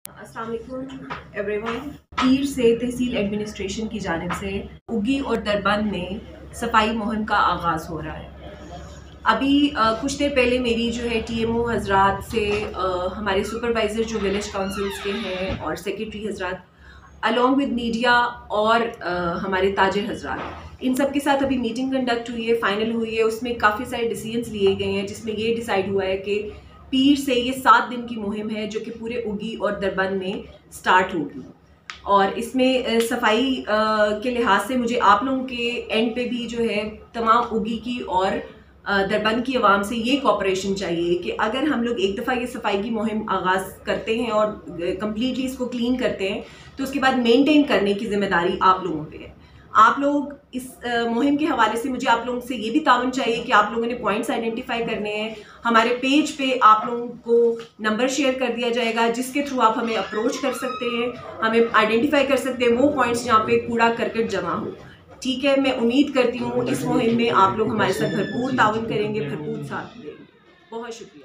السلام علیکم every one. پیر سے تحصیل ایڈمنسٹریشن کی جانب سے اگی اور دربند میں صفائی مہم کا آغاز ہو رہا ہے۔ ابھی کچھ دیر پہلے میری جو ہے ٹی ایم او حضرات سے ہمارے سپروائزر جو ولیج کاؤنسلس کے ہیں اور سیکرٹری حضرات along with میڈیا اور ہمارے تاجر حضرات، ان سب کے ساتھ ابھی میٹنگ کنڈکٹ ہوئی ہے، فائنل ہوئی ہے۔ اس میں کافی سارے ڈیسیجنس لیے گئے ہیں، جس میں یہ ڈیسائیڈ ہوا ہے کہ پیر سے یہ 7 دن کی مہم ہے جو کہ پورے اگی اور دربند میں سٹارٹ ہوگی، اور اس میں صفائی کے لحاظ سے مجھے آپ لوگوں کے اینڈ پہ بھی جو ہے تمام اگی کی اور دربند کی عوام سے یہ کوپریشن چاہیے کہ اگر ہم لوگ ایک دفعہ یہ صفائی کی مہم آغاز کرتے ہیں اور کمپلیٹلی اس کو کلین کرتے ہیں تو اس کے بعد مینٹین کرنے کی ذمہ داری آپ لوگوں پہ ہے۔ آپ لوگ اس مہم کے حوالے سے مجھے آپ لوگوں سے یہ بھی تعاون چاہیے کہ آپ لوگوں نے پوائنٹس آئیڈینٹیفائی کرنے ہیں۔ ہمارے پیج پہ آپ لوگوں کو نمبر شیئر کر دیا جائے گا جس کے تھرو آپ ہمیں اپروچ کر سکتے ہیں، ہمیں آئیڈینٹیفائی کر سکتے ہیں وہ پوائنٹس جہاں پہ کوڑا کرکٹ جمع ہو۔ ٹھیک ہے، میں امید کرتی ہوں اس مہم میں آپ لوگ ہمارے ساتھ بھرپور تعاون کریں گے، بھرپور ساتھ دیں گے۔ بہت شکریہ۔